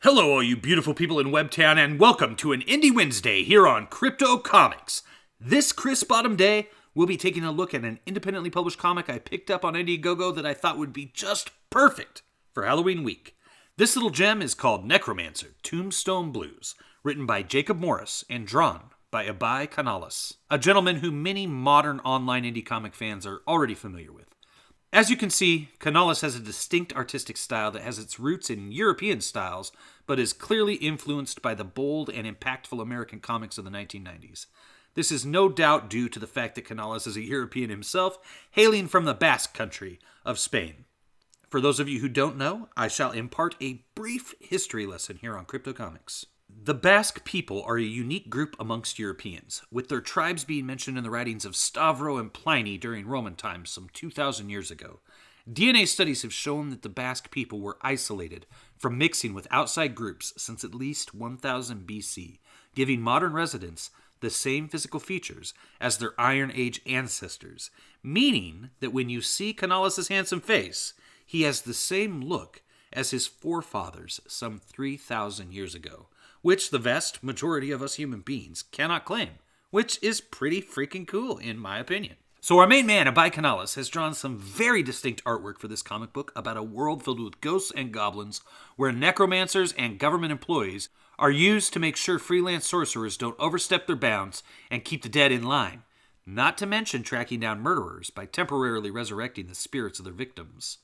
Hello, all you beautiful people in Webtown, and welcome to an Indie Wednesday here on Crypto Comics. This crisp autumn day, we'll be taking a look at an independently published comic I picked up on Indiegogo that I thought would be just perfect for Halloween week. This little gem is called Necromancer, Tombstone Blues, written by Jakob Morris and drawn by Ibai Canales, a gentleman who many modern online indie comic fans are already familiar with. As you can see, Canales has a distinct artistic style that has its roots in European styles, but is clearly influenced by the bold and impactful American comics of the 1990s. This is no doubt due to the fact that Canales is a European himself, hailing from the Basque country of Spain. For those of you who don't know, I shall impart a brief history lesson here on Crypto Comics. The Basque people are a unique group amongst Europeans, with their tribes being mentioned in the writings of Stavro and Pliny during Roman times some 2,000 years ago. DNA studies have shown that the Basque people were isolated from mixing with outside groups since at least 1000 BC, giving modern residents the same physical features as their Iron Age ancestors, meaning that when you see Canales' handsome face, he has the same look as his forefathers some 3,000 years ago, which the vast majority of us human beings cannot claim, which is pretty freaking cool in my opinion. So our main man, Ibai Canales, has drawn some very distinct artwork for this comic book about a world filled with ghosts and goblins where necromancers and government employees are used to make sure freelance sorcerers don't overstep their bounds and keep the dead in line, not to mention tracking down murderers by temporarily resurrecting the spirits of their victims.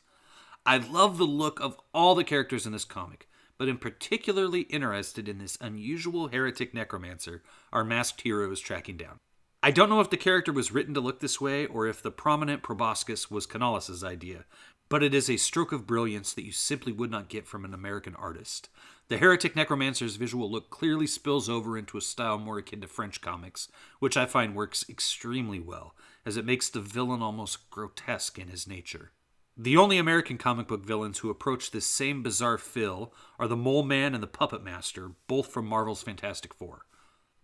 I love the look of all the characters in this comic, but am particularly interested in this unusual heretic necromancer our masked hero is tracking down. I don't know if the character was written to look this way or if the prominent proboscis was Canales' idea, but it is a stroke of brilliance that you simply would not get from an American artist. The heretic necromancer's visual look clearly spills over into a style more akin to French comics, which I find works extremely well, as it makes the villain almost grotesque in his nature. The only American comic book villains who approach this same bizarre fill are the Mole Man and the Puppet Master, both from Marvel's Fantastic Four.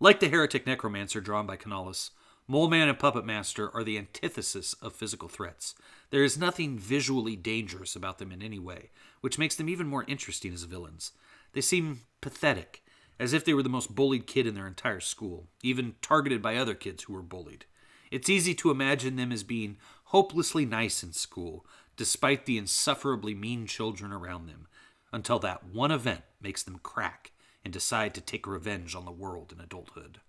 Like the heretic necromancer drawn by Canales, Mole Man and Puppet Master are the antithesis of physical threats. There is nothing visually dangerous about them in any way, which makes them even more interesting as villains. They seem pathetic, as if they were the most bullied kid in their entire school, even targeted by other kids who were bullied. It's easy to imagine them as being hopelessly nice in school, despite the insufferably mean children around them, until that one event makes them crack and decide to take revenge on the world in adulthood.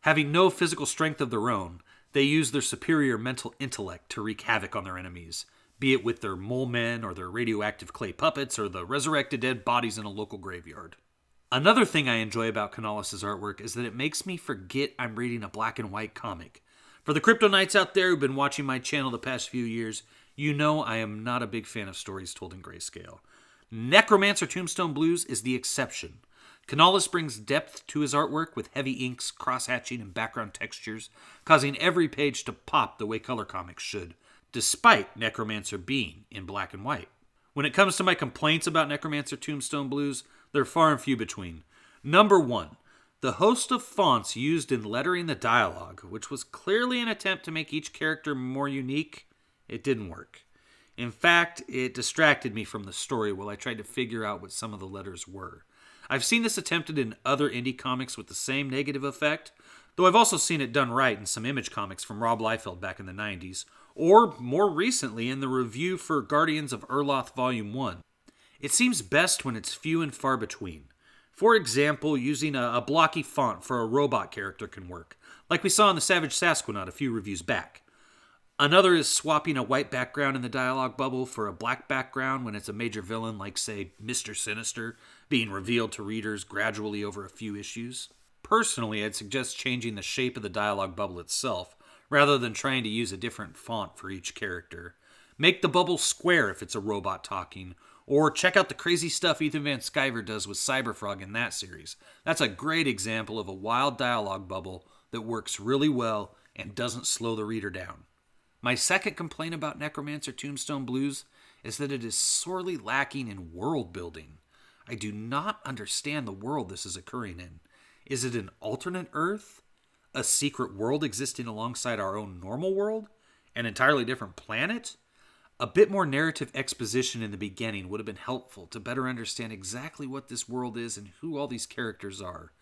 Having no physical strength of their own, they use their superior mental intellect to wreak havoc on their enemies, be it with their mole men or their radioactive clay puppets or the resurrected dead bodies in a local graveyard. Another thing I enjoy about Canales' artwork is that it makes me forget I'm reading a black and white comic. For the Crypto Knights out there who've been watching my channel the past few years, you know I am not a big fan of stories told in grayscale. Necromancer Tombstone Blues is the exception. Canales brings depth to his artwork with heavy inks, cross-hatching, and background textures, causing every page to pop the way color comics should, despite Necromancer being in black and white. When it comes to my complaints about Necromancer Tombstone Blues, they're far and few between. Number 1. The host of fonts used in lettering the dialogue, which was clearly an attempt to make each character more unique, it didn't work. In fact, it distracted me from the story while I tried to figure out what some of the letters were. I've seen this attempted in other indie comics with the same negative effect, though I've also seen it done right in some Image comics from Rob Liefeld back in the 90s, or more recently in the review for Guardians of Urloth Volume 1. It seems best when it's few and far between. For example, using a blocky font for a robot character can work, like we saw in the Savage Sasquatch a few reviews back. Another is swapping a white background in the dialogue bubble for a black background when it's a major villain like, say, Mr. Sinister, being revealed to readers gradually over a few issues. Personally, I'd suggest changing the shape of the dialogue bubble itself, rather than trying to use a different font for each character. Make the bubble square if it's a robot talking, or check out the crazy stuff Ethan Van Sciver does with Cyberfrog in that series. That's a great example of a wild dialogue bubble that works really well and doesn't slow the reader down. My second complaint about Necromancer Tombstone Blues is that it is sorely lacking in world building. I do not understand the world this is occurring in. Is it an alternate Earth? A secret world existing alongside our own normal world? An entirely different planet? A bit more narrative exposition in the beginning would have been helpful to better understand exactly what this world is and who all these characters are,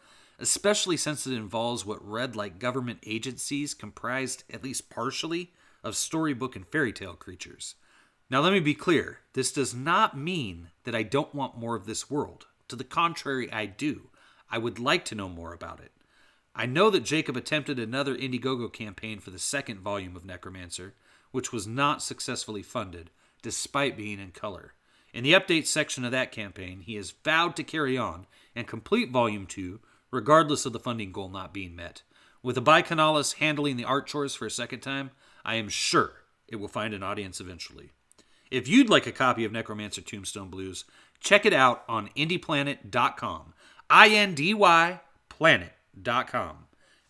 especially since it involves what read like government agencies comprised, at least partially, of storybook and fairy tale creatures. Now let me be clear, this does not mean that I don't want more of this world. To the contrary, I do. I would like to know more about it. I know that Jakob attempted another Indiegogo campaign for the second volume of Necromancer, which was not successfully funded, despite being in color. In the update section of that campaign, he has vowed to carry on and complete Volume 2, regardless of the funding goal not being met. With Ibai Canales handling the art chores for a second time, I am sure it will find an audience eventually. If you'd like a copy of Necromancer Tombstone Blues, check it out on indieplanet.com. INDY planet.com.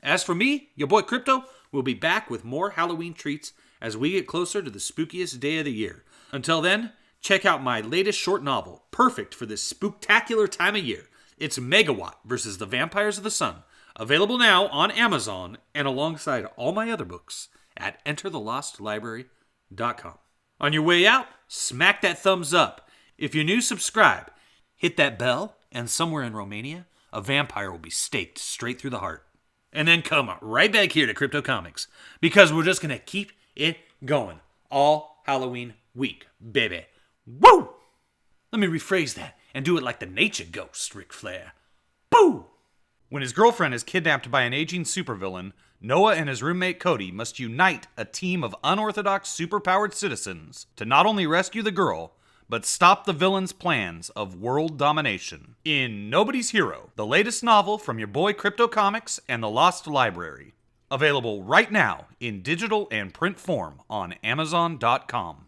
As for me, your boy Crypto, will be back with more Halloween treats as we get closer to the spookiest day of the year. Until then, check out my latest short novel, perfect for this spooktacular time of year. It's Megawatt versus the Vampires of the Sun, available now on Amazon and alongside all my other books at enterthelostlibrary.com. On your way out, smack that thumbs up. If you're new, subscribe. Hit that bell, and somewhere in Romania, a vampire will be staked straight through the heart. And then come right back here to Crypto Comics, because we're just going to keep it going all Halloween week, baby. Woo! Let me rephrase that and do it like the nature ghost, Ric Flair. Boo! When his girlfriend is kidnapped by an aging supervillain, Noah and his roommate Cody must unite a team of unorthodox superpowered citizens to not only rescue the girl, but stop the villain's plans of world domination. In Nobody's Hero, the latest novel from your boy Crypto Comics and the Lost Library. Available right now in digital and print form on Amazon.com.